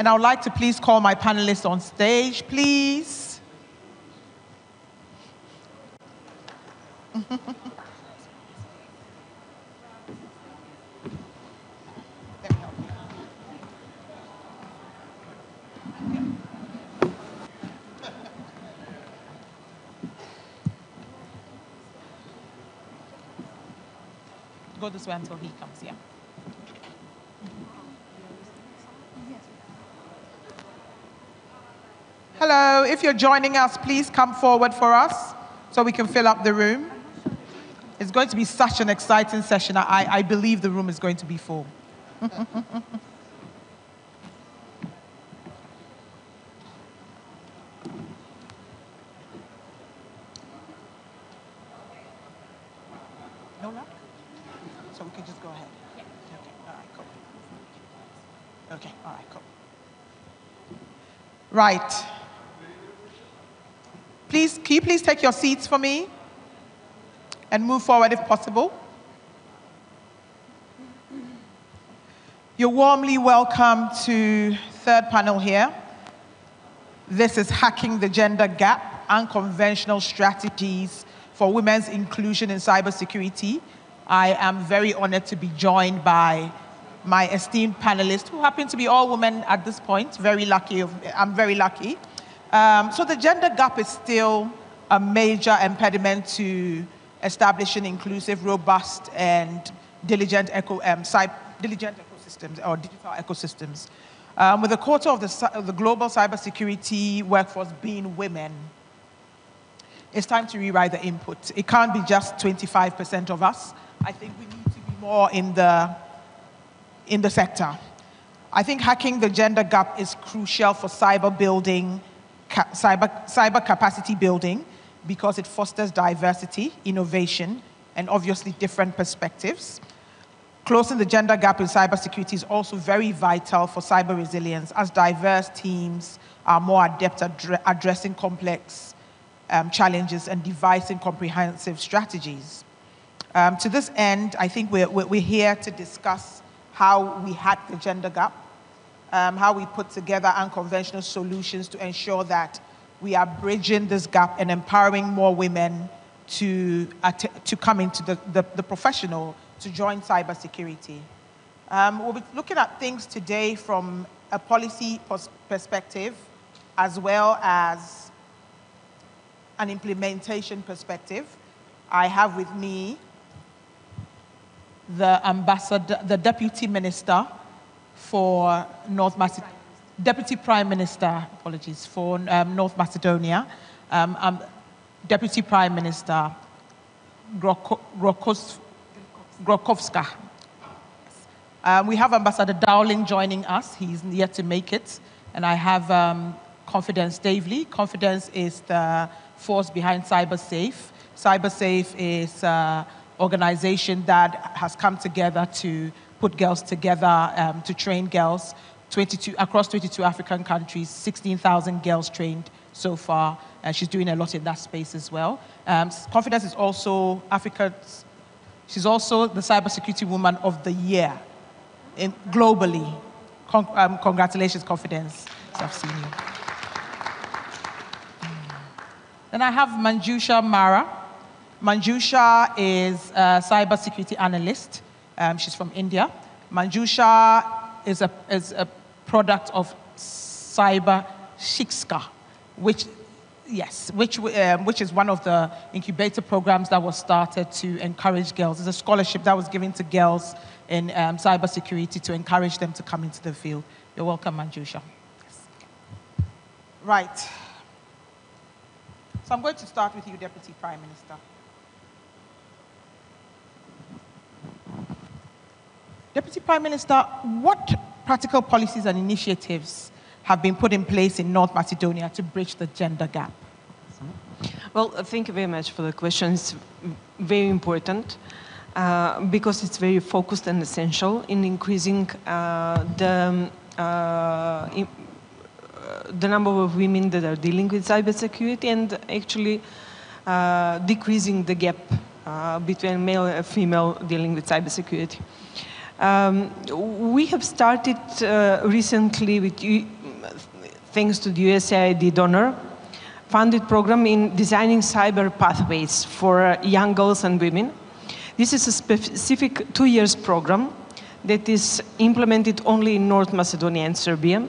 And I would like to please call my panelists on stage, please. Go this way until he comes, yeah. Hello, if you're joining us, please come forward for us so we can fill up the room. It's going to be such an exciting session. I believe the room is going to be full. No luck? So we can just go ahead. Yeah. Okay, all right, cool. Okay, all right, cool. Right. Please, can you please take your seats for me and move forward if possible? You're warmly welcome to third panel here. This is Hacking the Gender Gap, Unconventional Strategies for Women's Inclusion in Cybersecurity. I am very honored to be joined by my esteemed panelists, who happen to be all women at this point. Very lucky. I'm very lucky. So the gender gap is still a major impediment to establishing inclusive, robust, and diligent ecosystems or digital ecosystems. With a quarter of the global cybersecurity workforce being women, it's time to rewrite the input. It can't be just 25% of us. I think we need to be more in the sector. I think hacking the gender gap is crucial for cyber capacity building because it fosters diversity, innovation, and obviously different perspectives. Closing the gender gap in cybersecurity is also very vital for cyber resilience, as diverse teams are more adept at addressing complex challenges and devising comprehensive strategies. To this end, I think we're here to discuss how we hack the gender gap, how we put together unconventional solutions to ensure that we are bridging this gap and empowering more women to come into the professional, to join cybersecurity. We'll be looking at things today from a policy perspective, as well as an implementation perspective. I have with me the Deputy Minister for North Macedonia, Deputy Prime Minister, apologies, for North Macedonia, Deputy Prime Minister Grkovska. We have Ambassador Dowling joining us. He's yet to make it. And I have Confidence Staveley. Confidence is the force behind CyberSafe. CyberSafe is organization that has come together to put girls together, to train girls across 22 African countries, 16,000 girls trained so far. She's doing a lot in that space as well. Confidence is also she's also the Cybersecurity Woman of the Year globally. Congratulations, Confidence. I've seen you. Then I have Manjusha Marar. Manjusha is a cybersecurity analyst. She's from India. Manjusha is a product of CyberSafe, which is one of the incubator programs that was started to encourage girls. It's a scholarship that was given to girls in cybersecurity to encourage them to come into the field. You're welcome, Manjusha. Yes. Right. So I'm going to start with you, Deputy Prime Minister. Deputy Prime Minister, what practical policies and initiatives have been put in place in North Macedonia to bridge the gender gap? Well, thank you very much for the question. It's very important because it's very focused and essential in increasing the number of women that are dealing with cybersecurity and actually decreasing the gap between male and female dealing with cybersecurity. We have started recently with, thanks to the USAID donor, funded program in designing cyber pathways for young girls and women. This is a specific 2 years program that is implemented only in North Macedonia and Serbia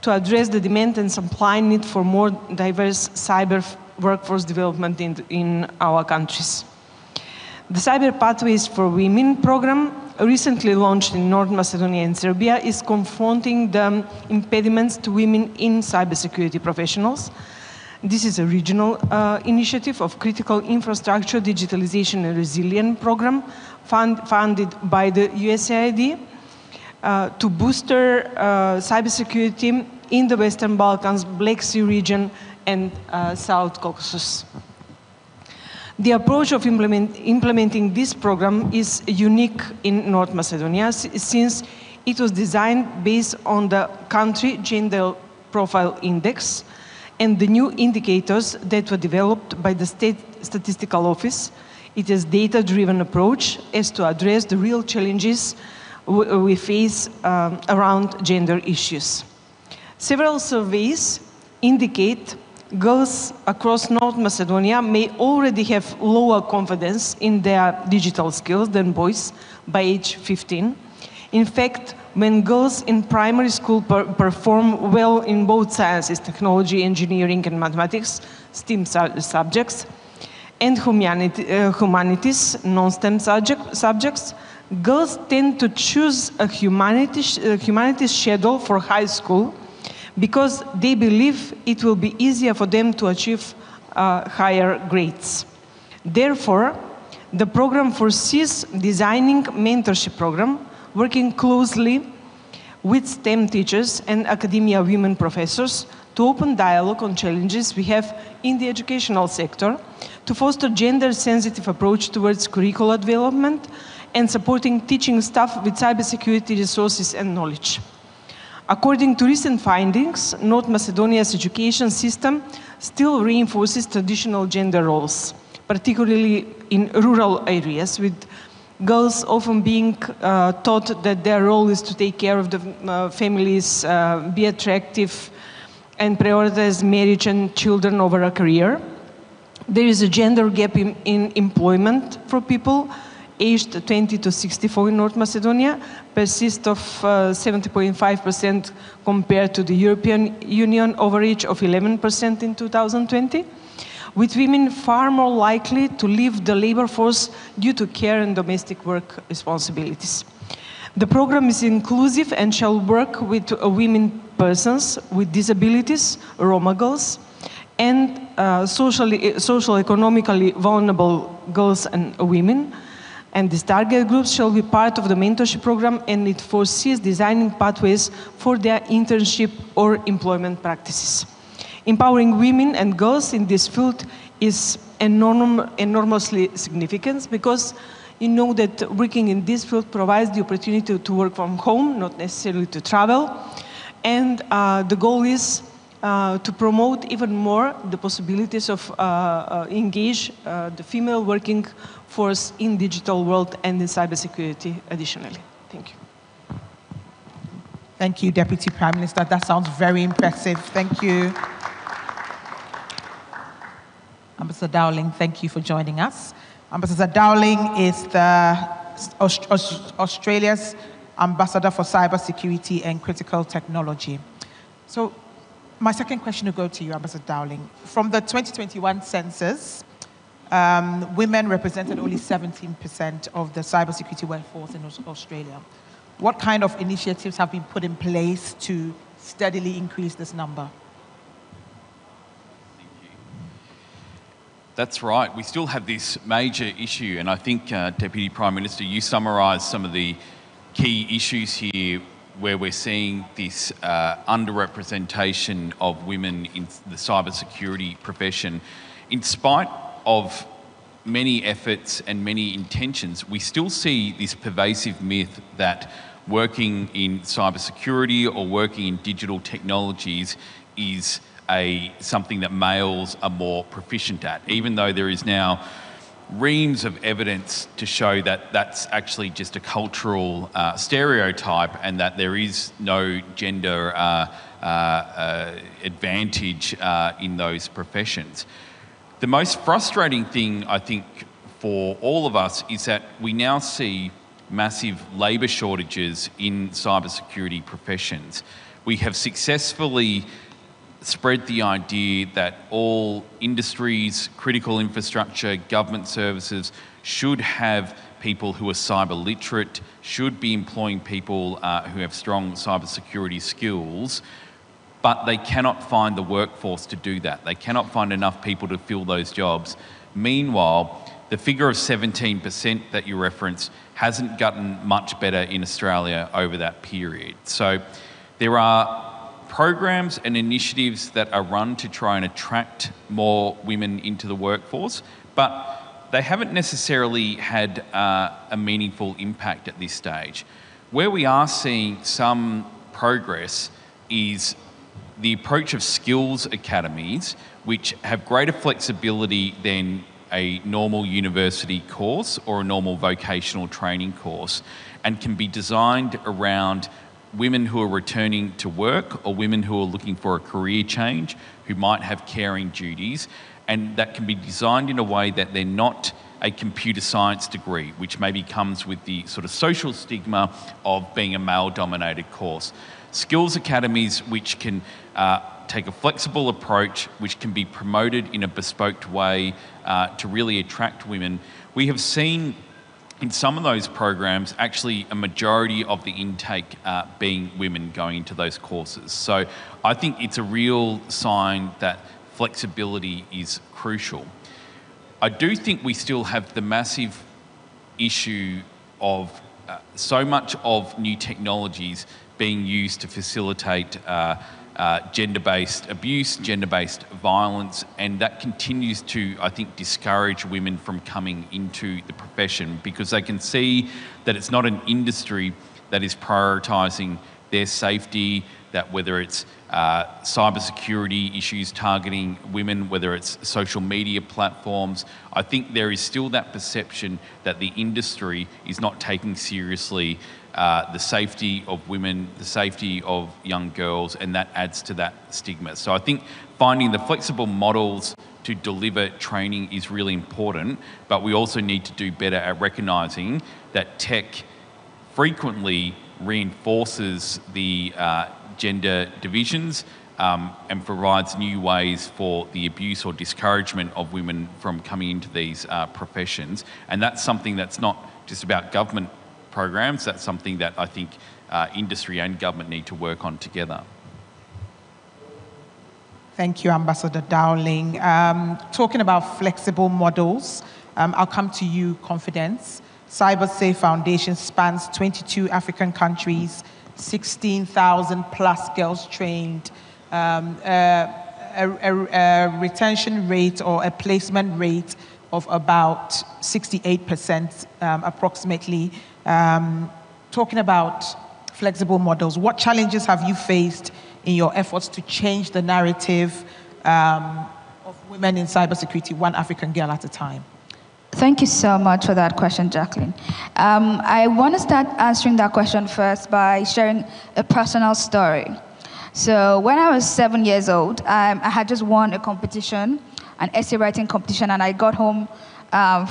to address the demand and supply need for more diverse cyber workforce development in our countries. The Cyber Pathways for Women program, recently launched in North Macedonia and Serbia, is confronting the impediments to women in cybersecurity professionals. This is a regional initiative of critical infrastructure, digitalization and resilience program funded by the USAID to booster cybersecurity in the Western Balkans, Black Sea region and South Caucasus. The approach of implementing this program is unique in North Macedonia since it was designed based on the country gender profile index and the new indicators that were developed by the State Statistical Office. It is a data-driven approach as to address the real challenges we face around gender issues. Several surveys indicate girls across North Macedonia may already have lower confidence in their digital skills than boys by age 15. In fact, when girls in primary school perform well in both sciences, technology, engineering, and mathematics, STEM subjects, and humanities, non-STEM subjects, girls tend to choose a humanities schedule for high school because they believe it will be easier for them to achieve higher grades. Therefore, the program foresees designing mentorship program, working closely with STEM teachers and academia women professors to open dialogue on challenges we have in the educational sector, to foster gender-sensitive approach towards curricular development, and supporting teaching staff with cybersecurity resources and knowledge. According to recent findings, North Macedonia's education system still reinforces traditional gender roles, particularly in rural areas, with girls often being taught that their role is to take care of the families, be attractive, and prioritize marriage and children over a career. There is a gender gap in employment for people aged 20 to 64 in North Macedonia, persists of 70.5% compared to the European Union average of 11% in 2020, with women far more likely to leave the labor force due to care and domestic work responsibilities. The program is inclusive and shall work with women persons with disabilities, Roma girls, and socio-economically vulnerable girls and women. And these target groups shall be part of the mentorship program, and it foresees designing pathways for their internship or employment practices. Empowering women and girls in this field is enormously significant because you know that working in this field provides the opportunity to work from home, not necessarily to travel. And the goal is to promote even more the possibilities of engage the female working force in digital world and in cybersecurity additionally. Thank you. Thank you, Deputy Prime Minister. That sounds very impressive. Thank you. Ambassador Dowling, thank you for joining us. Ambassador Dowling is Australia's Ambassador for Cybersecurity and Critical Technology. So my second question will go to you, Ambassador Dowling. From the 2021 census, women represented only 17% of the cybersecurity workforce in Australia. What kind of initiatives have been put in place to steadily increase this number? That's right. We still have this major issue, and I think, Deputy Prime Minister, you summarised some of the key issues here where we're seeing this underrepresentation of women in the cybersecurity profession. In spite of many efforts and many intentions, we still see this pervasive myth that working in cybersecurity or working in digital technologies is something that males are more proficient at, even though there is now reams of evidence to show that that's actually just a cultural stereotype and that there is no gender advantage in those professions. The most frustrating thing, I think, for all of us is that we now see massive labour shortages in cybersecurity professions. We have successfully spread the idea that all industries, critical infrastructure, government services should have people who are cyber literate, should be employing people who have strong cybersecurity skills, but they cannot find the workforce to do that. They cannot find enough people to fill those jobs. Meanwhile, the figure of 17% that you referenced hasn't gotten much better in Australia over that period. So there are programs and initiatives that are run to try and attract more women into the workforce, but they haven't necessarily had a meaningful impact at this stage. Where we are seeing some progress is the approach of skills academies, which have greater flexibility than a normal university course or a normal vocational training course, and can be designed around women who are returning to work or women who are looking for a career change, who might have caring duties, and that can be designed in a way that they're not a computer science degree, which maybe comes with the sort of social stigma of being a male-dominated course. Skills academies which can take a flexible approach, which can be promoted in a bespoke way to really attract women. We have seen in some of those programs, actually a majority of the intake being women going into those courses. So I think it's a real sign that flexibility is crucial. I do think we still have the massive issue of so much of new technologies being used to facilitate gender-based abuse, gender-based violence, and that continues to, I think, discourage women from coming into the profession because they can see that it's not an industry that is prioritising their safety, that whether it's cybersecurity issues targeting women, whether it's social media platforms, I think there is still that perception that the industry is not taking seriously the safety of women, the safety of young girls, and that adds to that stigma. So I think finding the flexible models to deliver training is really important, but we also need to do better at recognising that tech frequently reinforces the gender divisions and provides new ways for the abuse or discouragement of women from coming into these professions. And that's something that's not just about government programs, that's something that I think industry and government need to work on together. Thank you, Ambassador Dowling. Talking about flexible models, I'll come to you, Confidence. CyberSafe Foundation spans 22 African countries, 16,000 plus girls trained, a retention rate or a placement rate of about 68% approximately. Talking about flexible models, what challenges have you faced in your efforts to change the narrative of women in cybersecurity, one African girl at a time? Thank you so much for that question, Jacqueline. I want to start answering that question first by sharing a personal story. So when I was 7 years old, I had just won a competition, an essay writing competition, and I got home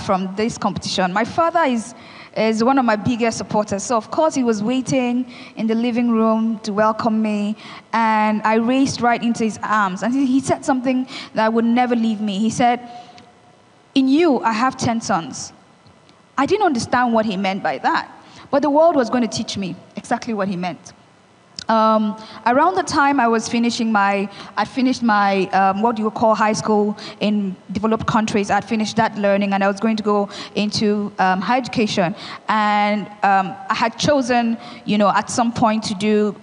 from this competition. My father is one of my biggest supporters, so of course he was waiting in the living room to welcome me, and I raced right into his arms, and he said something that would never leave me. He said, "In you, I have 10 sons." I didn't understand what he meant by that, but the world was going to teach me exactly what he meant. Around the time I finished my what you would call high school in developed countries. I'd finished that learning, and I was going to go into higher education. And I had chosen, at some point to do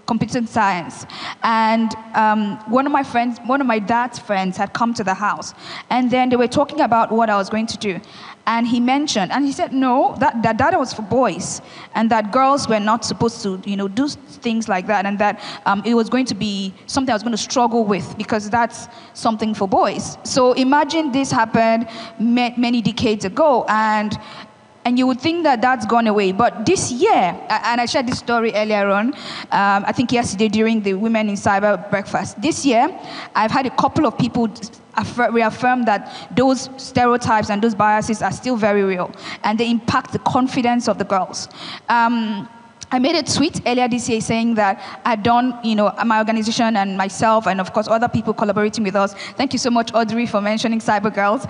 computer science. And one of my dad's friends had come to the house, and then they were talking about what I was going to do. and he said, no, that data was for boys, and that girls were not supposed to, do things like that, and that it was going to be something I was going to struggle with because that's something for boys. So imagine this happened many decades ago, and you would think that that's gone away. But this year, and I shared this story earlier on, I think yesterday during the Women in Cyber breakfast. This year, I've had a couple of people reaffirm that those stereotypes and those biases are still very real, and they impact the confidence of the girls. I made a tweet earlier this year saying that I'd done, my organization and myself, and of course other people collaborating with us. Thank you so much, Audrey, for mentioning Cyber Girls.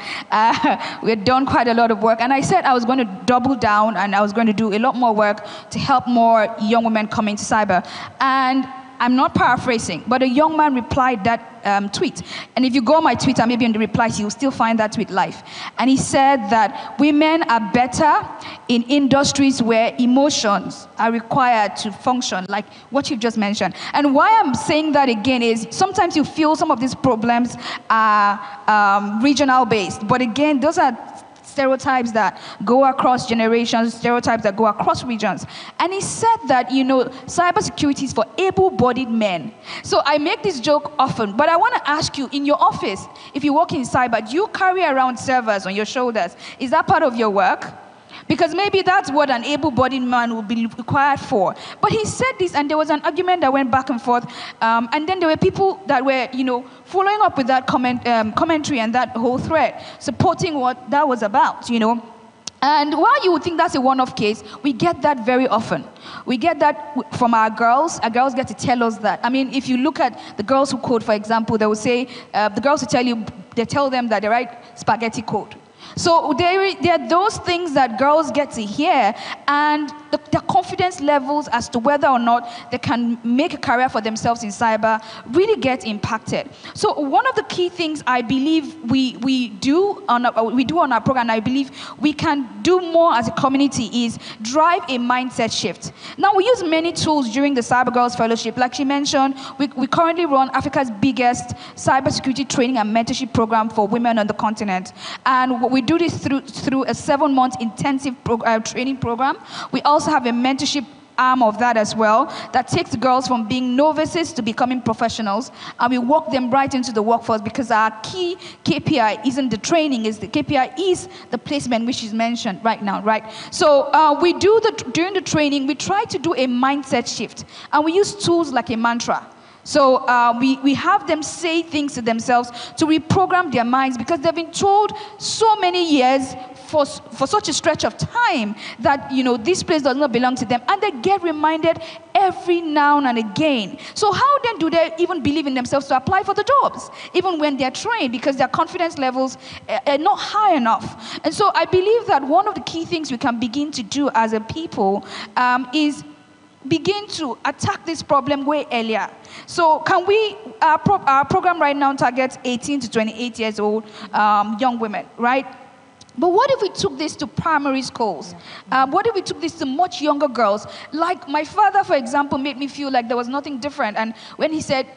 We had done quite a lot of work, and I said I was going to double down and I was going to do a lot more work to help more young women come into cyber. And I'm not paraphrasing, but a young man replied that tweet. And if you go on my Twitter, maybe in the replies, you'll still find that tweet live. And he said that women are better in industries where emotions are required to function, like what you've just mentioned. And why I'm saying that again is sometimes you feel some of these problems are regional based. But again, those are stereotypes that go across generations, stereotypes that go across regions. And he said that, cybersecurity is for able-bodied men. So I make this joke often, but I want to ask you, in your office, if you work in cyber, do you carry around servers on your shoulders? Is that part of your work? Because maybe that's what an able-bodied man would be required for. But he said this, and there was an argument that went back and forth. And then there were people that were, following up with that commentary and that whole thread, supporting what that was about, And while you would think that's a one-off case, we get that very often. We get that from our girls. Our girls get to tell us that. I mean, if you look at the girls who code, for example, they will say, the girls will tell them that they write spaghetti code. So there are those things that girls get to hear, and their confidence levels as to whether or not they can make a career for themselves in cyber really get impacted. So one of the key things I believe we do on our program, I believe we can do more as a community, is drive a mindset shift. Now, we use many tools during the Cyber Girls Fellowship. Like she mentioned, we currently run Africa's biggest cybersecurity training and mentorship program for women on the continent. And we do this through a 7-month intensive training program. We also have a mentorship arm of that as well that takes girls from being novices to becoming professionals, and we walk them right into the workforce, because our key KPI isn't the training, the KPI is the placement, which is mentioned right now, right? So during the training, we try to do a mindset shift, and we use tools like a mantra. So we have them say things to themselves to reprogram their minds, because they've been told so many years for such a stretch of time that, this place does not belong to them, and they get reminded every now and again. So how then do they even believe in themselves to apply for the jobs, even when they're trained, because their confidence levels are not high enough? And so I believe that one of the key things we can begin to do as a people is begin to attack this problem way earlier. So can our program right now targets 18 to 28 years old young women, right? But what if we took this to primary schools? What if we took this to much younger girls? Like my father, for example, made me feel like there was nothing different. And when he said,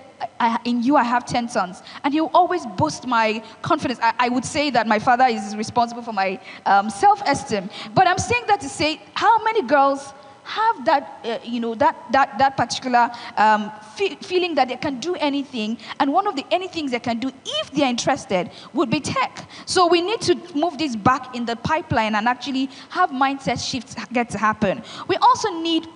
in you I have 10 sons, and he will always boost my confidence. I would say that my father is responsible for my self-esteem. But I'm saying that to say, how many girls have that, that particular feeling that they can do anything, and one of the anythings they can do, if they're interested, would be tech. So we need to move this back in the pipeline and actually have mindset shifts get to happen. We also need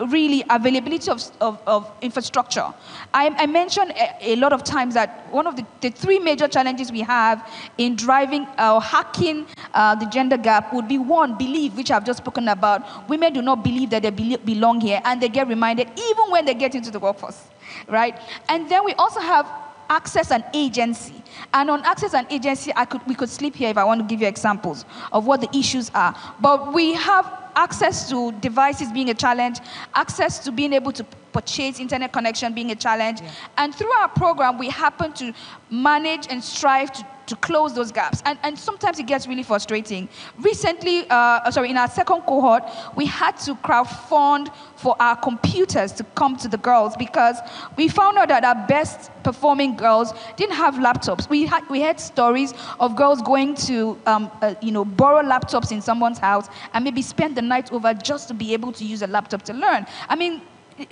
really availability of infrastructure. I mentioned a lot of times that one of the 3 major challenges we have in driving or hacking the gender gap would be, one, belief, which I've just spoken about. Women do not believe that they belong here, and they get reminded even when they get into the workforce, right? And then we also have access and agency. And on access and agency, we could sleep here if I want to give you examples of what the issues are. But we have access to devices being a challenge, access to being able to purchase internet connection being a challenge. And through our program, we happen to manage and strive to close those gaps. And sometimes it gets really frustrating. Recently, in our second cohort, we had to crowdfund for our computers to come to the girls because we found out that our best performing girls didn't have laptops. We had stories of girls going to borrow laptops in someone's house and maybe spend the night over just to be able to use a laptop to learn. I mean,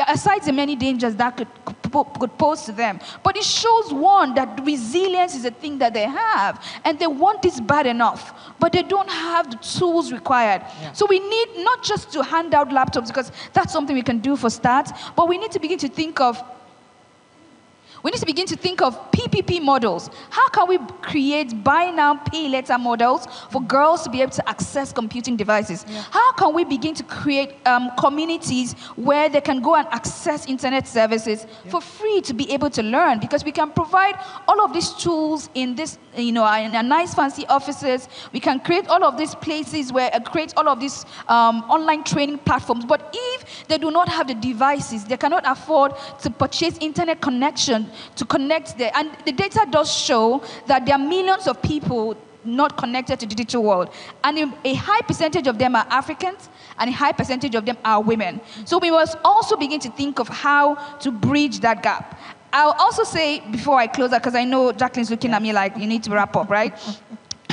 aside the many dangers that could pose to them. But it shows, one, that resilience is a thing that they have, and they want this bad enough, but they don't have the tools required. So we need not just to hand out laptops, because that's something we can do for start, but we need to begin to think of PPP models. How can we create buy now, pay later models for girls to be able to access computing devices? How can we begin to create communities where they can go and access internet services for free to be able to learn? Because we can provide all of these tools in this, in nice fancy offices. We can create all of these places where create all of these online training platforms. But if they do not have the devices, they cannot afford to purchase internet connection to connect there. And the data does show that there are millions of people not connected to the digital world. And a high percentage of them are Africans, and a high percentage of them are women. So we must also begin to think of how to bridge that gap. I'll also say, before I close that, because I know Jacqueline's looking at me like, you need to wrap up, right?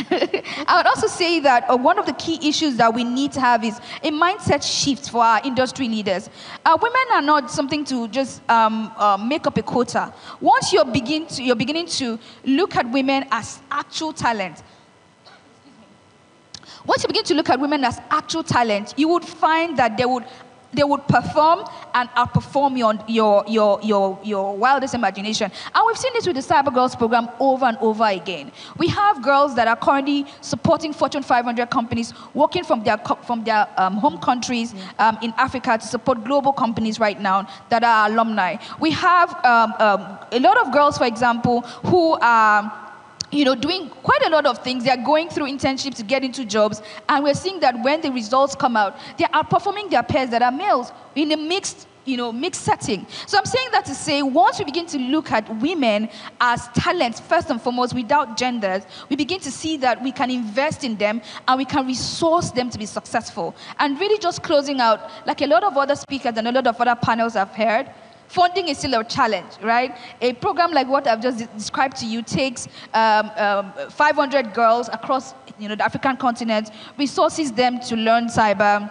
I would also say that one of the key issues that we need to have is a mindset shift for our industry leaders. Women are not something to just make up a quota. Once you're beginning to look at women as actual talent, once you begin to look at women as actual talent, you would find that they would perform and outperform your wildest imagination. And we've seen this with the Cyber Girls program over and over again. We have girls that are currently supporting Fortune 500 companies, working from their home countries in Africa to support global companies right now that are alumni. We have a lot of girls, for example, who are doing quite a lot of things. They are going through internships to get into jobs, and we're seeing that when the results come out, they are outperforming their peers that are males in a mixed setting. So I'm saying that to say, once we begin to look at women as talents, first and foremost, without genders, we begin to see that we can invest in them and we can resource them to be successful. And really just closing out, like a lot of other speakers and a lot of other panels I've heard, funding is still a challenge, right? A program like what I've just described to you takes 500 girls across the African continent, resources them to learn cyber,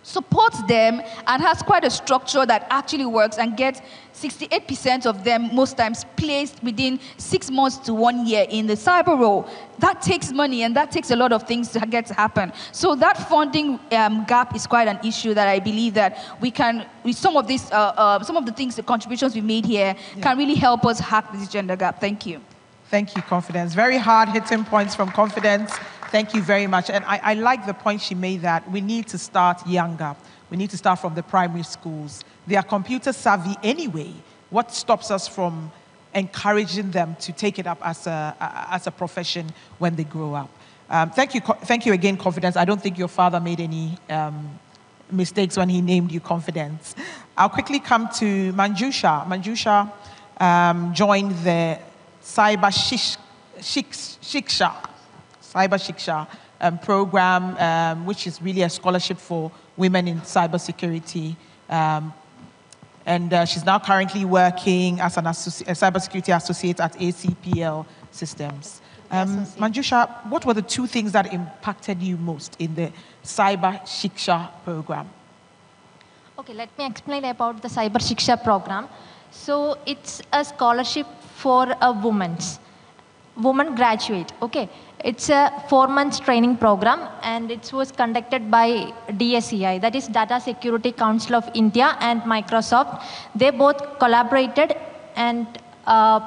supports them, and has quite a structure that actually works, and gets 68% of them most times placed within 6 months to 1 year in the cyber role. That takes money, and that takes a lot of things to get to happen. So that funding gap is quite an issue that I believe that we can, with some of the things, the contributions we made here, can really help us hack this gender gap. Thank you. Thank you, Confidence. Very hard-hitting points from Confidence. Thank you very much. And I like the point she made that we need to start younger. We need to start from the primary schools. They are computer savvy anyway. What stops us from encouraging them to take it up as a profession when they grow up? Thank you again, Confidence. I don't think your father made any mistakes when he named you Confidence. I'll quickly come to Manjusha. Manjusha joined the CyberSafe program, which is really a scholarship for women in cybersecurity. And she's now currently working as a cybersecurity associate at ACPL Systems. Manjusha, what were the 2 things that impacted you most in the CyberSafe program? Okay, let me explain about the CyberSafe program. So it's a scholarship for a woman graduate, okay? It's a 4 months training program, and it was conducted by DSCI, that is Data Security Council of India, and Microsoft. They both collaborated and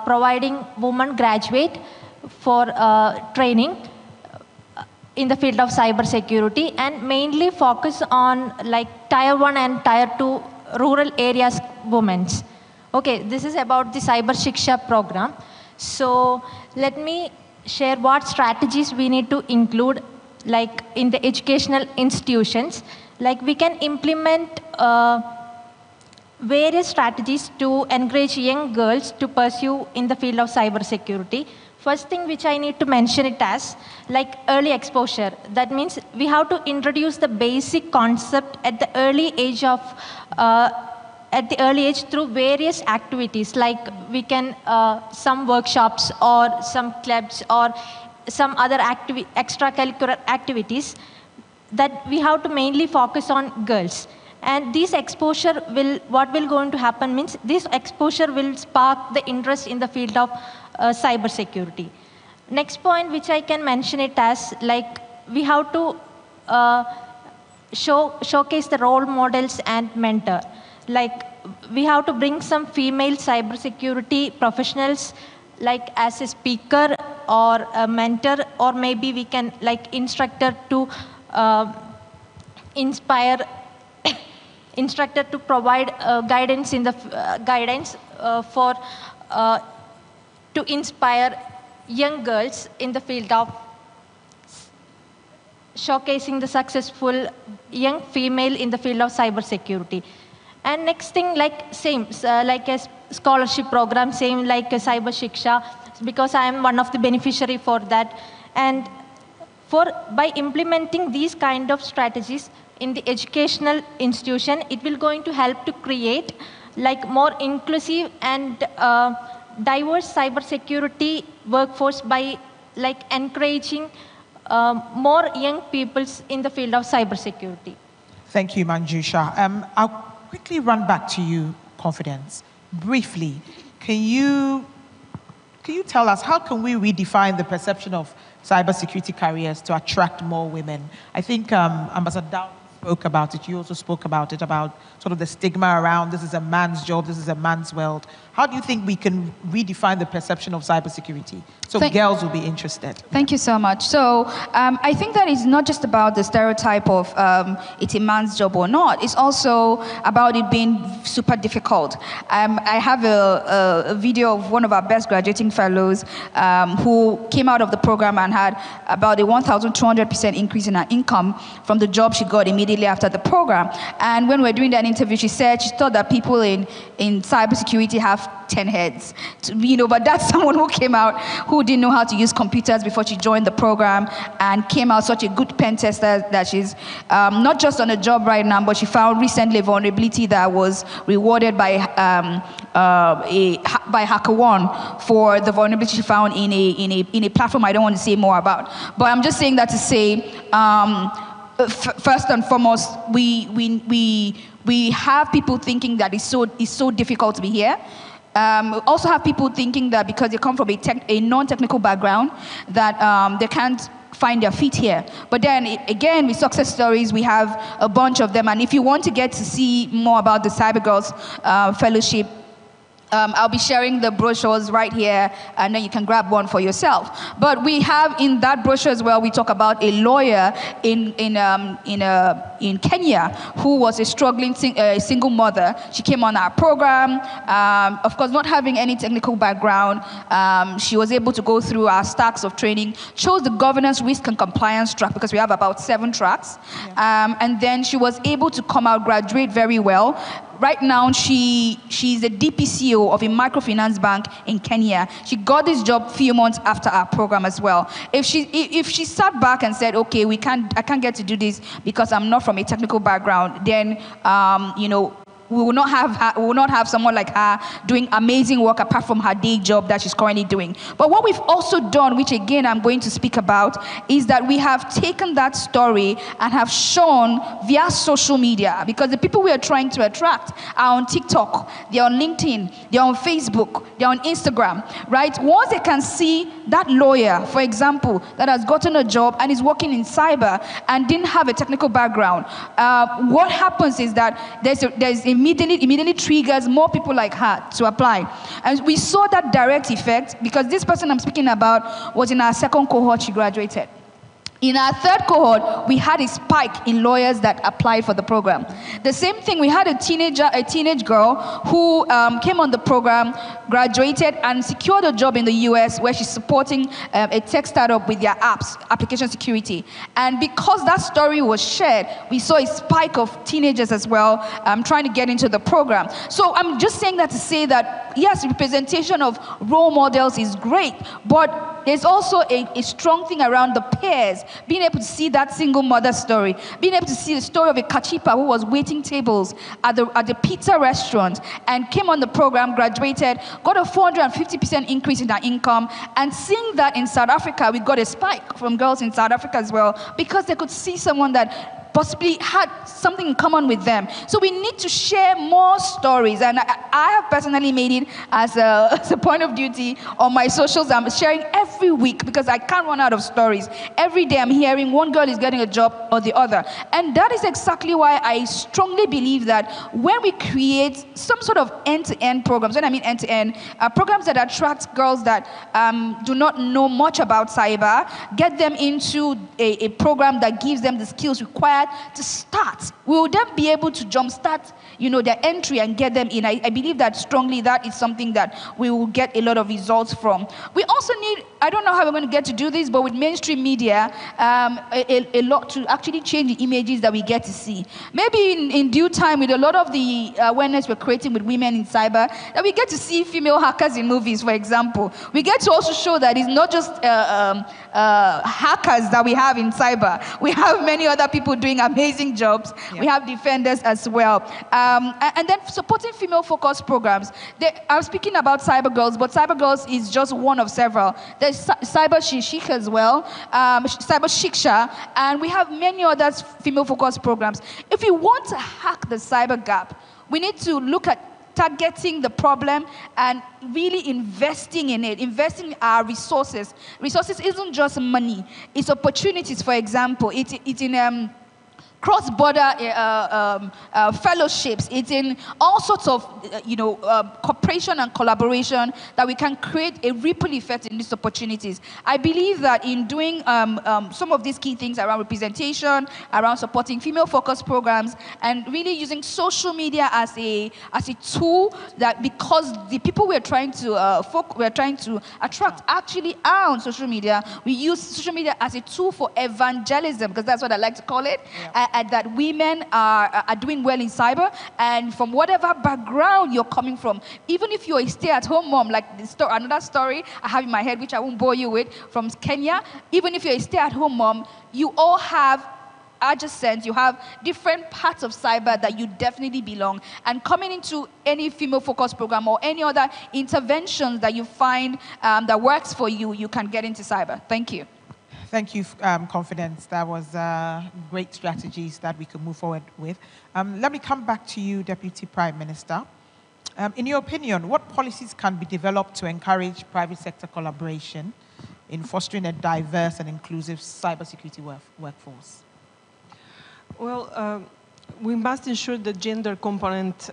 providing women graduate for training in the field of cybersecurity, and mainly focus on like Tier 1 and Tier 2 rural areas women. Okay, this is about the CyberSafe program. So let me share what strategies we need to include like in the educational institutions. Like we can implement various strategies to encourage young girls to pursue in the field of cybersecurity. First thing which I need to mention it as like early exposure. That means we have to introduce the basic concept at the early age of through various activities, like we can some workshops or some clubs or some other extracurricular activities that we have to mainly focus on girls. And this exposure what will going to happen means this exposure will spark the interest in the field of cybersecurity. Next point which I can mention it as like we have to showcase the role models and mentor. Like we have to bring some female cybersecurity professionals like as a speaker or a mentor, or maybe we can like instructor to instructor to provide guidance in the for to inspire young girls in the field of showcasing the successful young female in the field of cybersecurity. And next thing, like same, like a scholarship program, same like a Cyber Shiksha, because I am one of the beneficiary for that. And by implementing these kind of strategies in the educational institution, it will going to help to create like more inclusive and diverse cybersecurity workforce by like encouraging more young people in the field of cybersecurity. Thank you, Manjusha. I'll quickly run back to you, Confidence. Briefly, can you tell us how can we redefine the perception of cybersecurity careers to attract more women? I think Ambassador Dowling spoke about it. You also spoke about it, about sort of the stigma around this is a man's job, this is a man's world. How do you think we can redefine the perception of cybersecurity so girls will be interested? Thank you so much. So I think that it's not just about the stereotype of it's a man's job or not. It's also about it being super difficult. I have a video of one of our best graduating fellows who came out of the program and had about a 1,200% increase in her income from the job she got immediately after the program. And when we were doing that interview, she said she thought that people in cybersecurity have 10 heads, but that's someone who came out who didn't know how to use computers before she joined the program and came out such a good pen tester that she's not just on a job right now, but she found recently a vulnerability that was rewarded by HackerOne for the vulnerability she found in a platform I don't want to say more about. But I'm just saying that to say, first and foremost, we have people thinking that it's so difficult to be here. Also have people thinking that because they come from a non-technical background that they can't find their feet here. But then again, with success stories, we have a bunch of them. And if you want to get to see more about the Cyber Girls Fellowship, I'll be sharing the brochures right here, and then you can grab one for yourself. But we have in that brochure as well, we talk about a lawyer in Kenya who was a struggling single mother. She came on our program, of course, not having any technical background. She was able to go through our stacks of training, chose the governance, risk, and compliance track, because we have about 7 tracks. Yeah. And then she was able to come out, graduate very well. Right now, she's the DPCO of a microfinance bank in Kenya. She got this job a few months after our program as well. If she sat back and said, okay, I can't get to do this because I'm not from a technical background, then we will not have someone like her doing amazing work apart from her day job that she's currently doing. But what we've also done, which again I'm going to speak about, is that we have taken that story and have shown via social media, because the people we are trying to attract are on TikTok, they're on LinkedIn, they're on Facebook, they're on Instagram, right? Once they can see that lawyer, for example, that has gotten a job and is working in cyber and didn't have a technical background, what happens is that there's immediately triggers more people like her to apply. And we saw that direct effect because this person I'm speaking about was in our second cohort. She graduated. In our third cohort, we had a spike in lawyers that applied for the program. The same thing, we had a teenage girl who came on the program, graduated, and secured a job in the US where she's supporting a tech startup with their apps, application security. And because that story was shared, we saw a spike of teenagers as well trying to get into the program. So I'm just saying that to say that, yes, representation of role models is great, but there's also a strong thing around the peers, being able to see that single mother story, being able to see the story of a Kachipa who was waiting tables at the pizza restaurant and came on the program, graduated, got a 450% increase in her income, and seeing that in South Africa, we got a spike from girls in South Africa as well, because they could see someone that possibly had something in common with them. So we need to share more stories, and I have personally made it as a point of duty on my socials. I'm sharing every week because I can't run out of stories. Every day I'm hearing one girl is getting a job or the other. And that is exactly why I strongly believe that when we create some sort of end-to-end programs, when I mean end-to-end, programs that attract girls that do not know much about cyber, get them into a program that gives them the skills required to start, we will then be able to jumpstart, their entry and get them in. I believe that strongly that is something that we will get a lot of results from. We also need, I don't know how we're going to get to do this, but with mainstream media, a lot to actually change the images that we get to see. Maybe in due time, with a lot of the awareness we're creating with women in cyber, that we get to see female hackers in movies, for example. We get to also show that it's not just hackers that we have in cyber. We have many other people doing amazing jobs. Yeah. We have defenders as well. And then supporting female-focused programs. I'm speaking about Cyber Girls, but Cyber Girls is just one of several. There's Cyber Shishik as well, Cyber Shiksha, and we have many other female-focused programs. If we want to hack the cyber gap, we need to look at targeting the problem and really investing in it, investing in our resources. Resources isn't just money. It's opportunities, for example. It's in cross-border fellowships. It's in all sorts of, cooperation and collaboration that we can create a ripple effect in these opportunities. I believe that in doing some of these key things around representation, around supporting female-focused programs, and really using social media as a tool, that because the people we're trying to attract actually are on social media, we use social media as a tool for evangelism, because that's what I like to call it. Yeah. That women are doing well in cyber, and from whatever background you're coming from, even if you're a stay-at-home mom, like another story I have in my head, which I won't bore you with, from Kenya, even if you're a stay-at-home mom, you all have adjacent, you have different parts of cyber that you definitely belong. And coming into any female-focused program or any other interventions that you find that works for you, you can get into cyber. Thank you. Thank you, Confidence. That was great strategies that we could move forward with. Let me come back to you, Deputy Prime Minister. In your opinion, what policies can be developed to encourage private sector collaboration in fostering a diverse and inclusive cybersecurity workforce? Well, we must ensure the gender component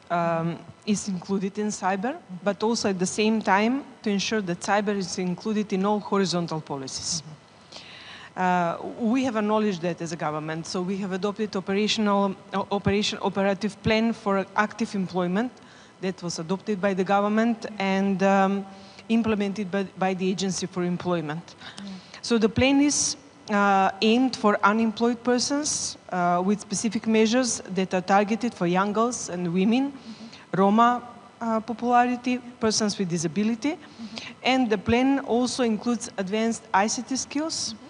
is included in cyber, but also at the same time to ensure that cyber is included in all horizontal policies. Mm-hmm. We have acknowledged that as a government, so we have adopted operative plan for active employment that was adopted by the government and implemented by the Agency for Employment. Yeah. So the plan is aimed for unemployed persons with specific measures that are targeted for young girls and women, mm-hmm. Roma popularity, persons with disability, mm-hmm. and the plan also includes advanced ICT skills. Mm-hmm.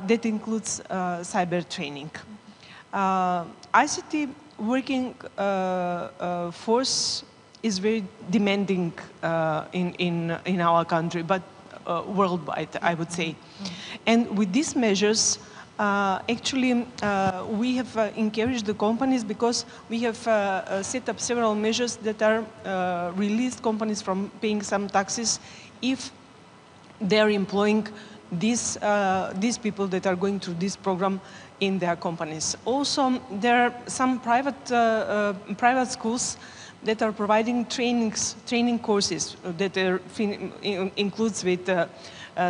That includes cyber training. ICT working force is very demanding in our country, but worldwide, I would say. And with these measures, actually, we have encouraged the companies because we have set up several measures that are released companies from paying some taxes if they're employing these people that are going through this program in their companies. Also, there are some private schools that are providing training courses that are includes with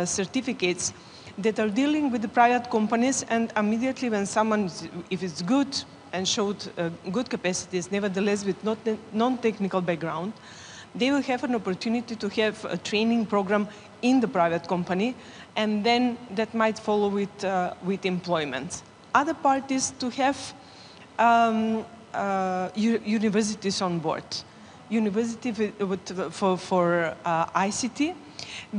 certificates that are dealing with the private companies, and immediately when someone, if it's good and showed good capacities, nevertheless with non-technical background, they will have an opportunity to have a training program in the private company, and then that might follow with employment. Other part is to have universities on board. University for ICT,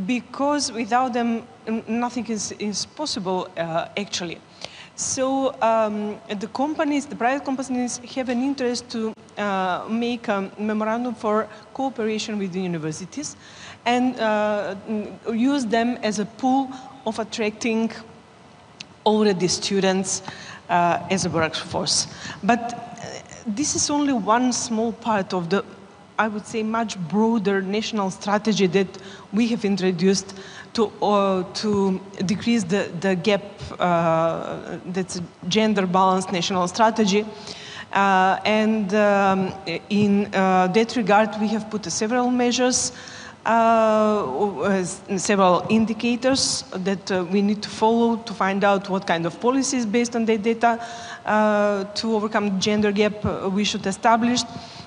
because without them, nothing is possible, actually. So the companies, the private companies have an interest to make a memorandum for cooperation with the universities and use them as a pool of attracting already students as a workforce. But this is only one small part of the, I would say, much broader national strategy that we have introduced to decrease the gap. That's a gender-balanced national strategy. In that regard, we have put several measures, several indicators that we need to follow to find out what kind of policies based on that data to overcome gender gap we should establish.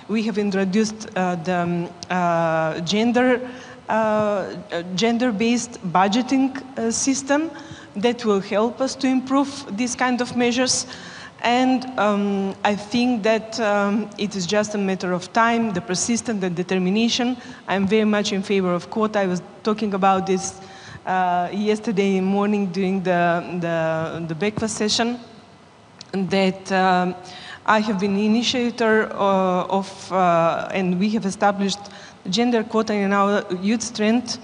We have introduced the gender-based budgeting system that will help us to improve these kind of measures. And I think that it is just a matter of time, the persistence, the determination. I'm very much in favor of quota. I was talking about this yesterday morning during the breakfast session, that I have been the initiator of, and we have established gender quota in our youth strength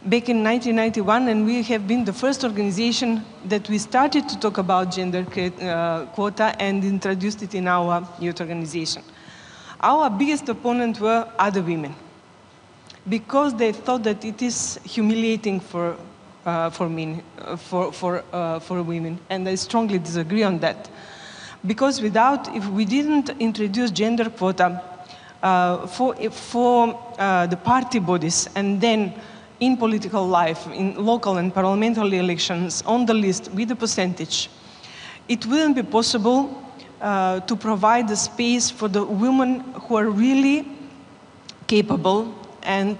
back in 1991, and we have been the first organization that we started to talk about gender quota and introduced it in our youth organization. Our biggest opponent were other women, because they thought that it is humiliating for women, and I strongly disagree on that. Because if we didn't introduce gender quota for the party bodies, and then in political life, in local and parliamentary elections, on the list with the percentage, it wouldn't be possible to provide the space for the women who are really capable and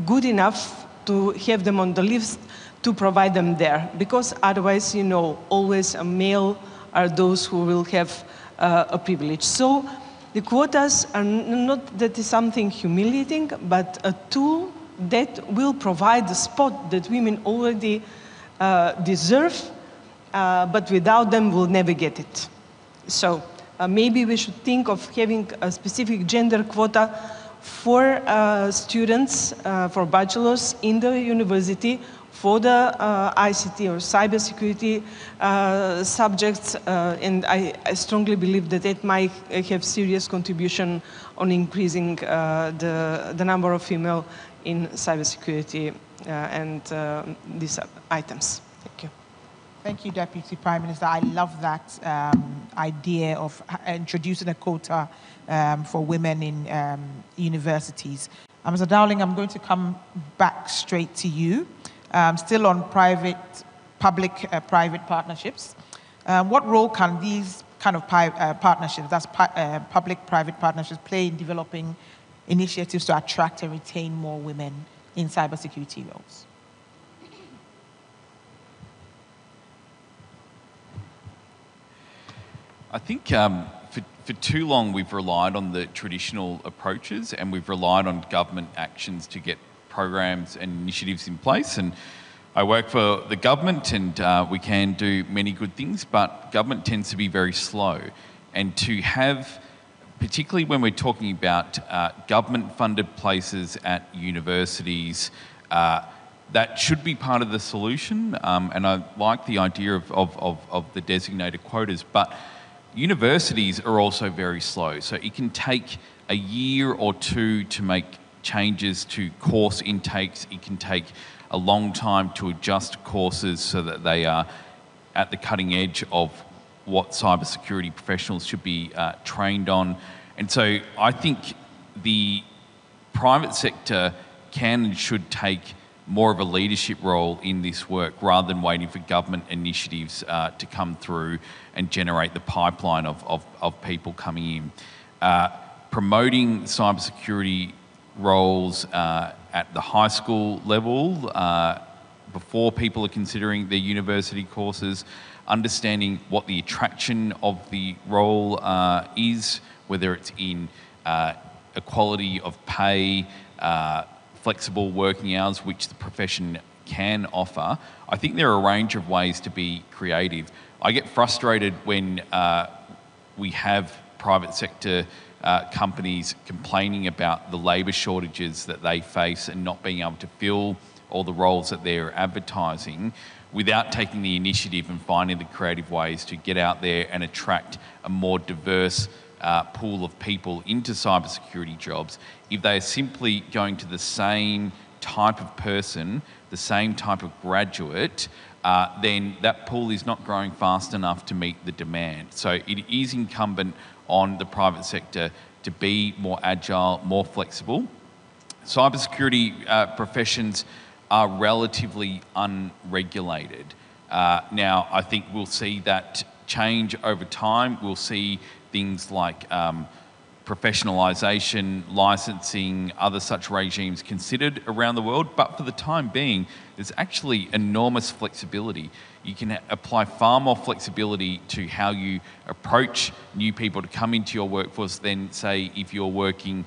good enough to have them on the list, to provide them there. Because otherwise, you know, always a male are those who will have a privilege. So the quotas are not that is something humiliating, but a tool that will provide the spot that women already deserve, but without them we'll never get it. So maybe we should think of having a specific gender quota for students, for bachelors in the university, for the ICT or cybersecurity subjects, and I strongly believe that it might have serious contribution on increasing the number of female in cybersecurity and these items. Thank you. Thank you, Deputy Prime Minister. I love that idea of introducing a quota for women in universities. Mr. Dowling, I'm going to come back straight to you. Still on public-private partnerships. What role can these kind of partnerships, that's public-private partnerships, play in developing initiatives to attract and retain more women in cybersecurity roles? I think for too long we've relied on the traditional approaches, and we've relied on government actions to get programs and initiatives in place. And I work for the government, and we can do many good things, but government tends to be very slow. And to have, particularly when we're talking about government-funded places at universities, that should be part of the solution. And I like the idea of the designated quotas, but universities are also very slow. So it can take a year or two to make changes to course intakes. It can take a long time to adjust courses so that they are at the cutting edge of what cybersecurity professionals should be trained on. And so I think the private sector can and should take more of a leadership role in this work rather than waiting for government initiatives to come through and generate the pipeline of people coming in. Promoting cybersecurity roles at the high school level before people are considering their university courses, understanding what the attraction of the role is, whether it's in equality of pay, flexible working hours, which the profession can offer. I think there are a range of ways to be creative. I get frustrated when we have private sector companies complaining about the labour shortages that they face and not being able to fill all the roles that they're advertising without taking the initiative and finding the creative ways to get out there and attract a more diverse pool of people into cybersecurity jobs. If they are simply going to the same type of person, the same type of graduate, then that pool is not growing fast enough to meet the demand. So it is incumbent on the private sector to be more agile, more flexible. Cybersecurity professions are relatively unregulated. Now, I think we'll see that change over time. We'll see things like professionalisation, licensing, other such regimes considered around the world, but for the time being, there's actually enormous flexibility. You can apply far more flexibility to how you approach new people to come into your workforce than, say, if you're working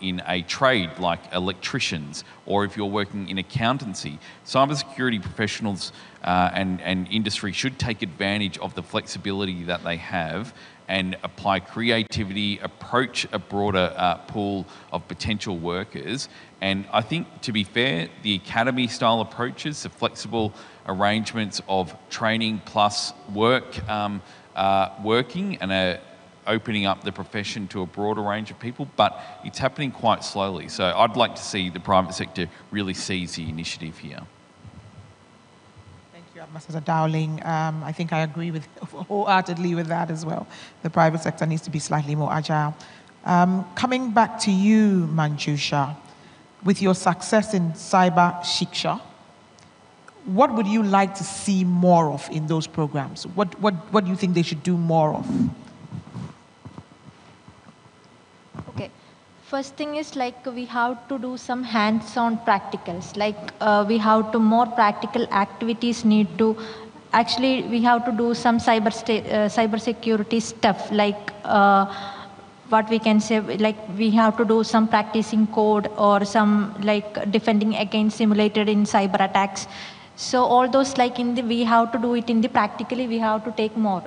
in a trade like electricians, or if you're working in accountancy. Cybersecurity professionals and industry should take advantage of the flexibility that they have and apply creativity, approach a broader pool of potential workers. And I think, to be fair, the academy-style approaches, the flexible arrangements of training plus working and opening up the profession to a broader range of people, but it's happening quite slowly. So I'd like to see the private sector really seize the initiative here. Ambassador Dowling, I think I agree wholeheartedly with that as well. The private sector needs to be slightly more agile. Coming back to you, Manjusha, with your success in Cyber Shiksha, what would you like to see more of in those programs? What do you think they should do more of? Okay. First thing is, like, we have to do some hands-on practicals. Like, we have to more practical activities need to, actually, we have to do some cyber security stuff, like what we can say, like we have to do some practicing code or some like defending against simulated in cyber attacks. So all those, like we have to do it in the practically, we have to take more.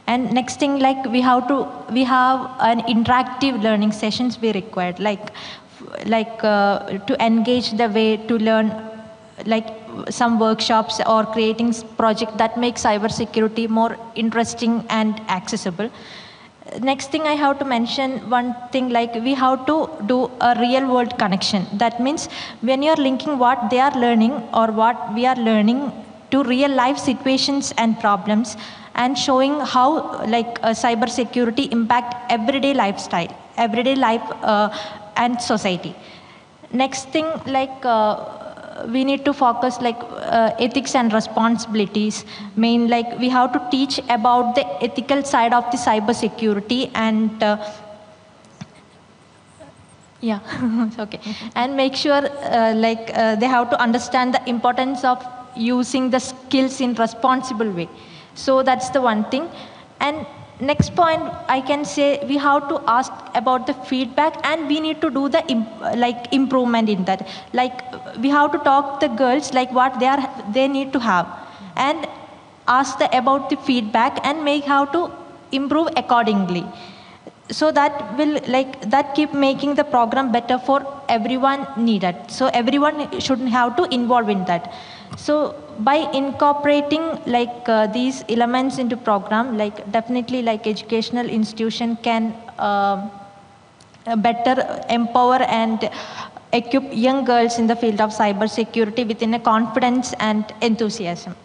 And next thing, like we have an interactive learning sessions we required, like to engage the way to learn, like some workshops or creating project that make cybersecurity more interesting and accessible. Next thing I have to mention one thing, like we have to do a real world connection. That means when you're linking what they are learning or what we are learning to real life situations and problems, and showing how like cyber security impact everyday lifestyle, everyday life and society. Next thing, like we need to focus like ethics and responsibilities. Main, like we have to teach about the ethical side of the cyber security and yeah, okay. And make sure like they have to understand the importance of using the skills in responsible way. So that's the one thing. And next point, I can say we have to ask about the feedback, and we need to do the improvement in that. Like we have to talk the girls like what they need to have, and ask about the feedback and make how to improve accordingly. So that will keep making the program better for everyone needed. So everyone should have to involve in that. So by incorporating like these elements into program, like definitely like educational institution can better empower and equip young girls in the field of cyber security within a confidence and enthusiasm.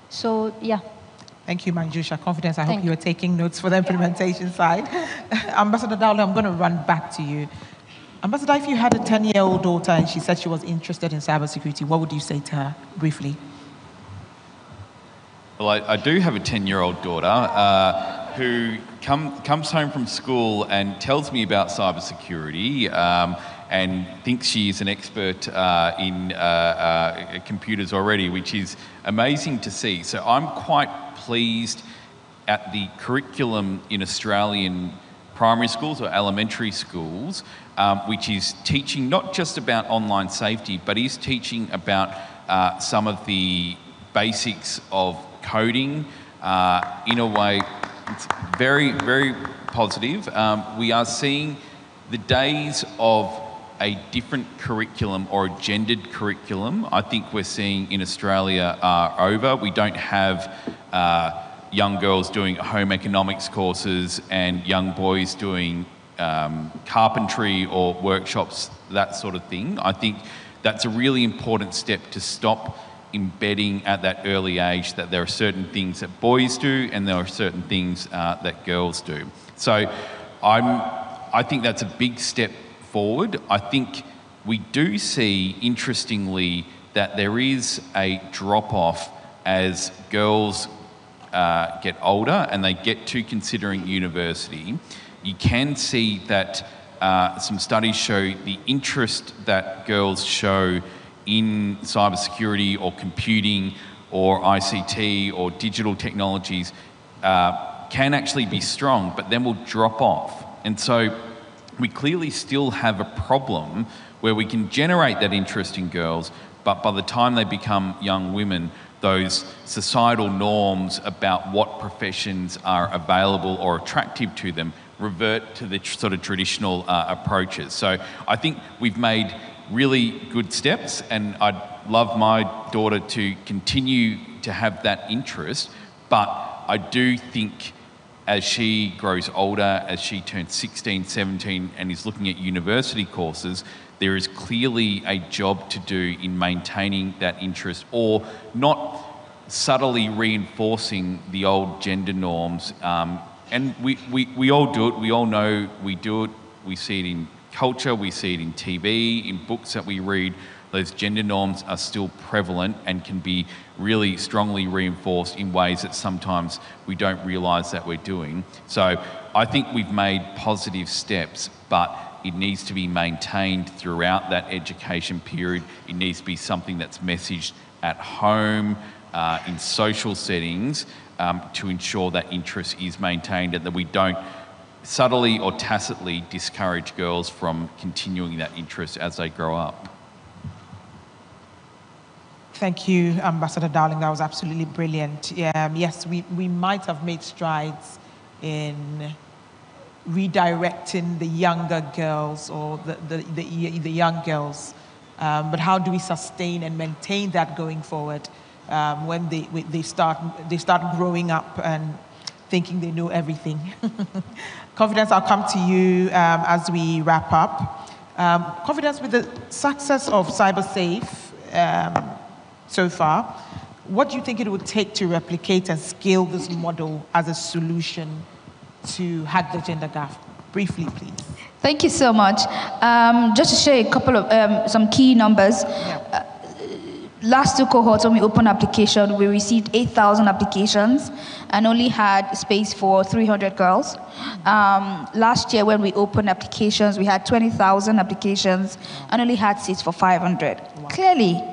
So yeah. Thank you, Manjusha. Confidence. I hope you are taking notes for the implementation side. Ambassador Dowling, I'm going to run back to you. Ambassador, if you had a 10-year-old daughter and she said she was interested in cybersecurity, what would you say to her, briefly? Well, I do have a 10-year-old daughter who comes home from school and tells me about cybersecurity and thinks she is an expert in computers already, which is amazing to see. So I'm quite pleased at the curriculum in Australian primary schools or elementary schools, which is teaching not just about online safety, but is teaching about some of the basics of coding in a way. It's very, very positive. We are seeing the days of a different curriculum or a gendered curriculum, I think we're seeing in Australia are over. We don't have young girls doing home economics courses and young boys doing carpentry or workshops, that sort of thing. I think that's a really important step to stop embedding at that early age that there are certain things that boys do and there are certain things that girls do. So I think that's a big step forward. I think we do see, interestingly, that there is a drop-off as girls get older and they get to considering university. You can see that some studies show the interest that girls show in cybersecurity or computing or ICT or digital technologies can actually be strong, but then will drop off. And so we clearly still have a problem where we can generate that interest in girls, but by the time they become young women, those societal norms about what professions are available or attractive to them revert to the sort of traditional approaches. So I think we've made really good steps, and I'd love my daughter to continue to have that interest, but I do think as she grows older, as she turns 16, 17 and is looking at university courses, there is clearly a job to do in maintaining that interest or not subtly reinforcing the old gender norms. And we all do it, we all know we do it, we see it in culture, we see it in TV, in books that we read. Those gender norms are still prevalent and can be really strongly reinforced in ways that sometimes we don't realise that we're doing. So I think we've made positive steps, but it needs to be maintained throughout that education period. It needs to be something that's messaged at home, in social settings, to ensure that interest is maintained and that we don't subtly or tacitly discourage girls from continuing that interest as they grow up. Thank you, Ambassador Dowling. That was absolutely brilliant. Yes, we might have made strides in redirecting the younger girls or the young girls, but how do we sustain and maintain that going forward when they start growing up and thinking they know everything? Confidence, I'll come to you as we wrap up. Confidence, with the success of CyberSafe so far, what do you think it would take to replicate and scale this model as a solution to hack the gender gap? Briefly, please. Thank you so much. Just to share a couple of some key numbers. Yeah. Last two cohorts, when we opened application, we received 8,000 applications and only had space for 300 girls. Last year, when we opened applications, we had 20,000 applications and only had seats for 500. Wow. Clearly,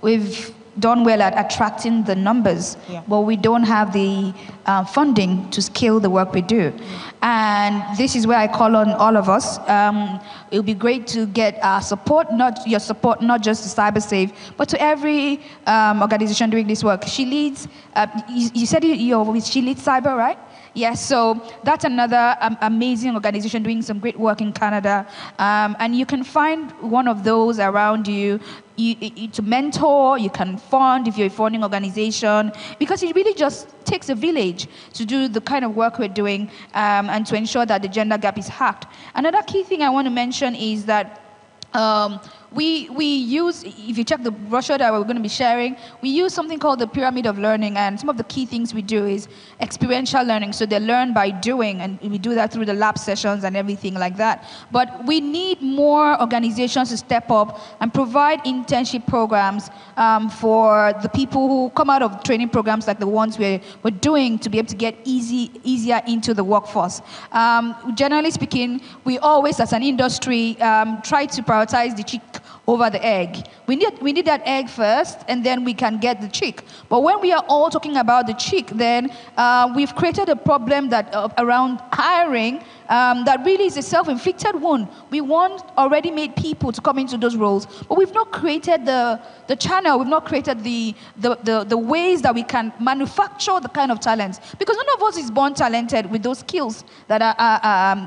we've done well at attracting the numbers, but we don't have the funding to scale the work we do. And this is where I call on all of us. It would be great to get our support, not just to CyberSafe, but to every organization doing this work. She leads, you said she leads cyber, right? Yes, so that's another amazing organization doing some great work in Canada. And you can find one of those around you. To mentor, you can fund if you're a funding organization, because it really just takes a village to do the kind of work we're doing and to ensure that the gender gap is hacked. Another key thing I want to mention is that we use, if you check the brochure that we're going to be sharing, we use something called the pyramid of learning, and some of the key things we do is experiential learning. So they learn by doing, and we do that through the lab sessions and everything like that. But we need more organizations to step up and provide internship programs for the people who come out of training programs like the ones we're doing, to be able to get easier into the workforce. Generally speaking, we always, as an industry, try to prioritize the chick over the egg. We need that egg first, and then we can get the chick. But when we are all talking about the chick, then we've created a problem that around hiring that really is a self-inflicted one. We want already made people to come into those roles, but we've not created the channel, we've not created the ways that we can manufacture the kind of talents. Because none of us is born talented with those skills that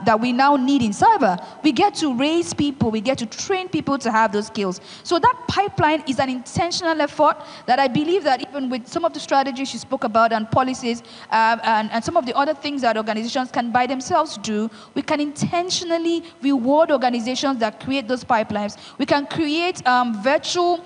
that we now need in cyber. We get to raise people, we get to train people to have those skills. So that pipeline is an intentional effort that I believe that even with some of the strategies you spoke about and policies and some of the other things that organizations can by themselves do, we can intentionally reward organizations that create those pipelines. We can create virtual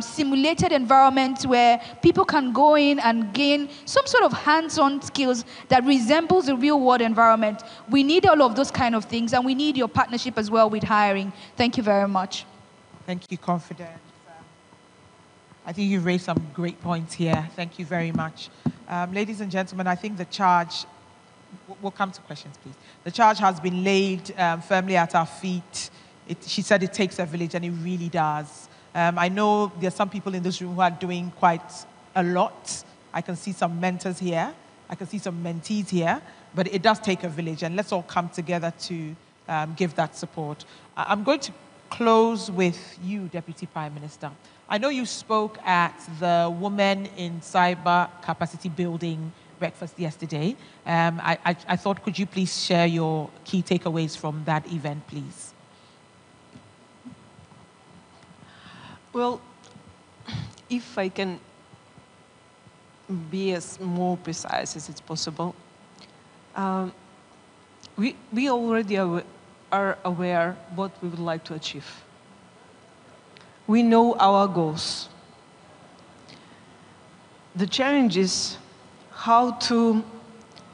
simulated environments where people can go in and gain some sort of hands-on skills that resembles a real-world environment. We need all of those kind of things, and we need your partnership as well with hiring. Thank you very much. Thank you, Confident. I think you've raised some great points here. Thank you very much. Ladies and gentlemen, I think the charge, we'll come to questions, please. The charge has been laid firmly at our feet. She said it takes a village, and it really does. I know there are some people in this room who are doing quite a lot. I can see some mentors here. I can see some mentees here. But it does take a village, and let's all come together to give that support. I'm going to close with you, Deputy Prime Minister. I know you spoke at the Women in Cyber Capacity Building breakfast yesterday. I thought, could you please share your key takeaways from that event, please? Well, if I can be as more precise as it's possible, we already are aware what we would like to achieve. We know our goals. The challenge is how to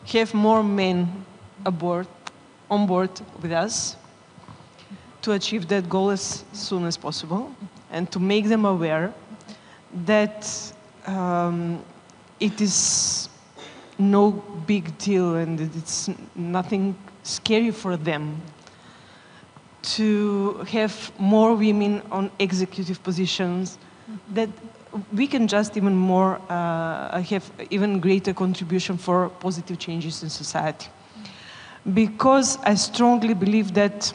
have more men on board with us to achieve that goal as soon as possible, and to make them aware that it is no big deal and that it's nothing scary for them to have more women on executive positions, that we can just even more have even greater contribution for positive changes in society. Because I strongly believe that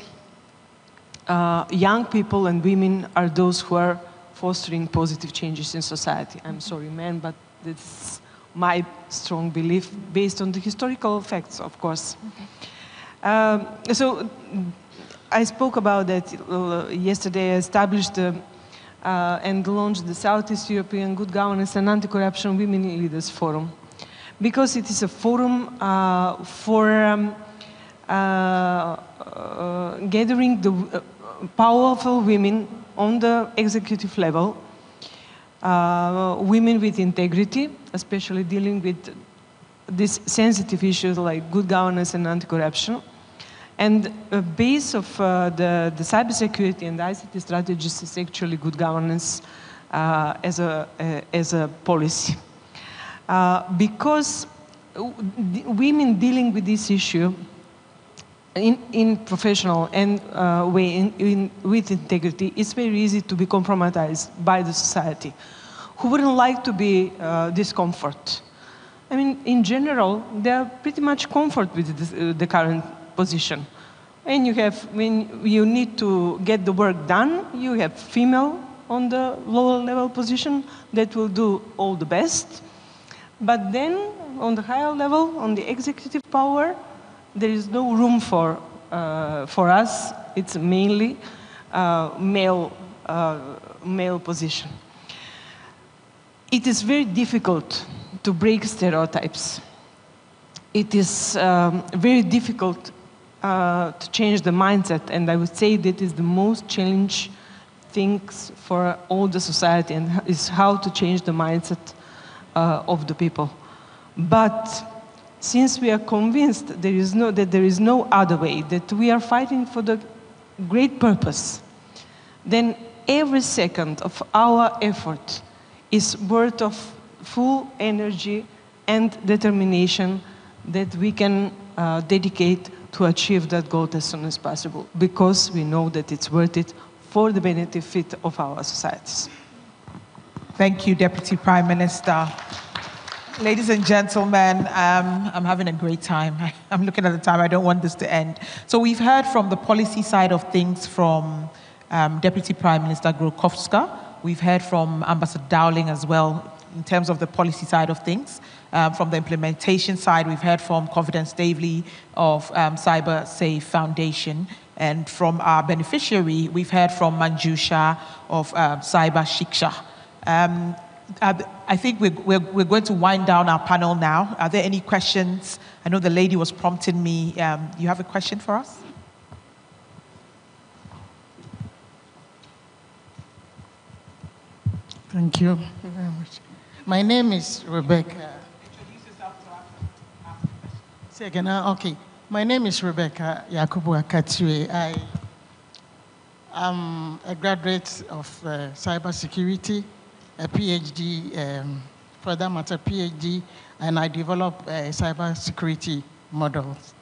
young people and women are those who are fostering positive changes in society. I'm sorry, men, but it's my strong belief based on the historical facts, of course. So I spoke about that yesterday. I established and launched the Southeast European Good Governance and Anti-Corruption Women Leaders Forum, because it is a forum for gathering the powerful women on the executive level, women with integrity, especially dealing with these sensitive issues like good governance and anti-corruption. And the base of the cybersecurity and ICT strategies is actually good governance as a policy. Because women dealing with this issue in professional and way, with integrity, it's very easy to be compromised by the society, who wouldn't like to be discomfort. I mean, in general, they are pretty much comfort with the current position. And when you need to get the work done, you have female on the lower level position that will do all the best. But then, on the higher level, on the executive power, there is no room for us. It's mainly male position. It is very difficult to break stereotypes. It is very difficult to change the mindset, and I would say that is the most challenge things for all the society and is how to change the mindset of the people. But since we are convinced that there is no other way, that we are fighting for the great purpose, then every second of our effort is worth of full energy and determination that we can dedicate to achieve that goal as soon as possible, because we know that it's worth it for the benefit of our societies. Thank you, Deputy Prime Minister. Ladies and gentlemen, I'm having a great time. I'm looking at the time. I don't want this to end. So we've heard from the policy side of things from Deputy Prime Minister Grkovska. We've heard from Ambassador Dowling as well in terms of the policy side of things. From the implementation side, we've heard from Confidence Staveley of CyberSafe Foundation. And from our beneficiary, we've heard from Manjusha of CyberShiksha. I think we're going to wind down our panel now. Are there any questions? I know the lady was prompting me. You have a question for us? Thank you very much. My name is Rebecca. Introduce yourself to ask the question. Say again, okay. My name is Rebecca Yakubu Akatue. I am a graduate of cybersecurity, a PhD, for that matter, PhD, and I develop cybersecurity models.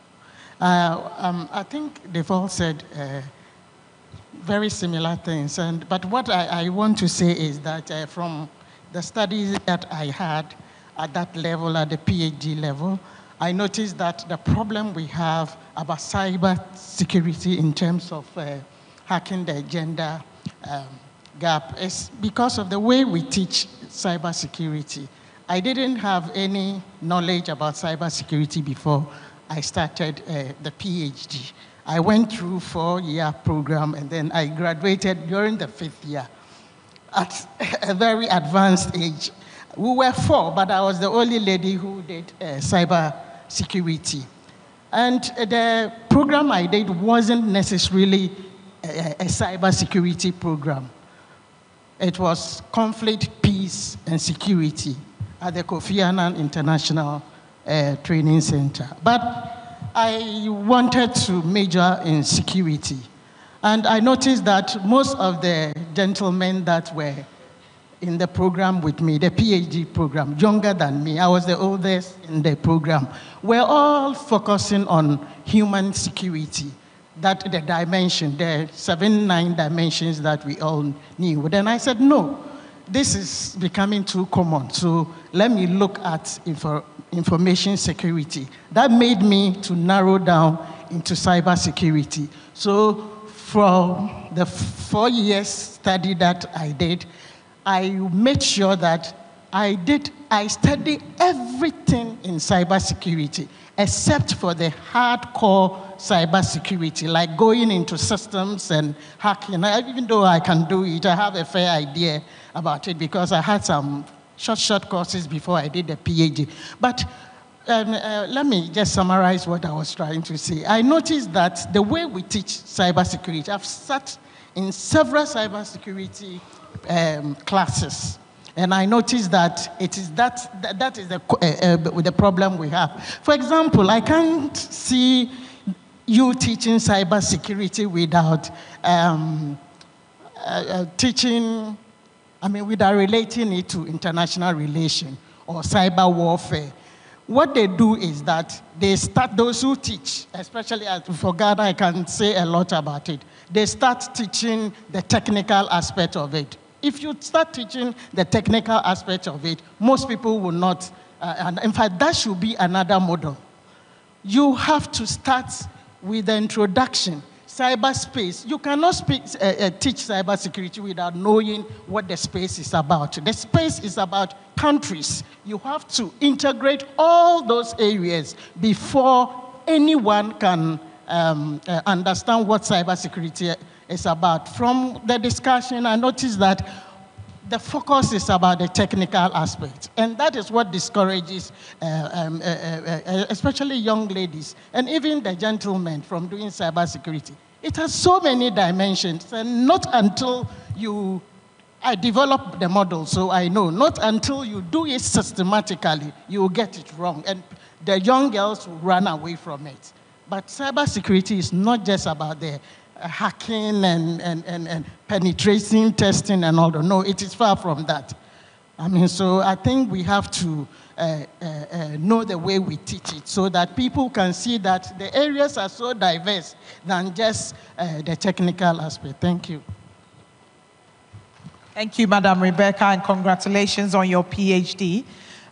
I think they've all said very similar things, but what I want to say is that from the studies that I had at that level, at the PhD level, I noticed that the problem we have about cybersecurity in terms of hacking the gender gap is because of the way we teach cybersecurity. I didn't have any knowledge about cybersecurity before I started the PhD. I went through a 4-year program, and then I graduated during the 5th year at a very advanced age. We were 4, but I was the only lady who did cybersecurity. And the program I did wasn't necessarily a cybersecurity program. It was conflict, peace, and security at the Kofi Annan International Training Center. But I wanted to major in security. And I noticed that most of the gentlemen that were in the program with me, the PhD program, younger than me, I was the oldest in the program, were all focusing on human security, that the dimension, the 7-9 dimensions that we all knew. Then I said, no, this is becoming too common, so let me look at information security. That made me to narrow down into cybersecurity. So for the 4 years study that I did, I made sure that I studied everything in cybersecurity, except for the hardcore cybersecurity, like going into systems and hacking. Even though I can do it, I have a fair idea about it because I had some short courses before I did the PhD. But let me just summarize what I was trying to say. I noticed that the way we teach cybersecurity, I've sat in several cybersecurity classes, and I noticed that it is that is the problem we have. For example, I can't see you teaching cybersecurity without without relating it to international relation or cyber warfare. What they do is that they start, those who teach, especially for Ghana, I can say a lot about it. They start teaching the technical aspect of it. If you start teaching the technical aspect of it, most people will not, and in fact, that should be another model. You have to start with the introduction. Cyberspace, you cannot teach cybersecurity without knowing what the space is about. The space is about countries. You have to integrate all those areas before anyone can understand what cybersecurity is about. From the discussion, I noticed that the focus is about the technical aspect, and that is what discourages especially young ladies and even the gentlemen from doing cybersecurity. It has so many dimensions, and not until I developed the model, so I know. Not until you do it systematically, you will get it wrong. And the young girls will run away from it. But cybersecurity is not just about the hacking and penetration testing and all that. No, it is far from that. I mean, so I think we have to know the way we teach it so that people can see that the areas are so diverse than just the technical aspect. Thank you. Thank you, Madam Rebecca, and congratulations on your PhD.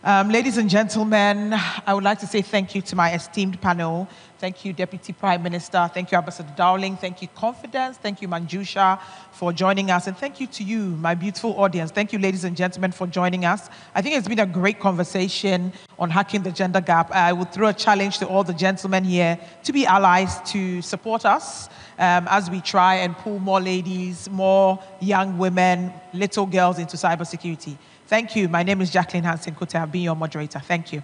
Ladies and gentlemen, I would like to say thank you to my esteemed panel. Thank you, Deputy Prime Minister. Thank you, Ambassador Dowling. Thank you, Confidence. Thank you, Manjusha, for joining us. And thank you to you, my beautiful audience. Thank you, ladies and gentlemen, for joining us. I think it's been a great conversation on hacking the gender gap. I would throw a challenge to all the gentlemen here to be allies, to support us as we try and pull more ladies, more young women, little girls into cybersecurity. Thank you. My name is Jacqueline Hanson-Kotei. I've been your moderator. Thank you.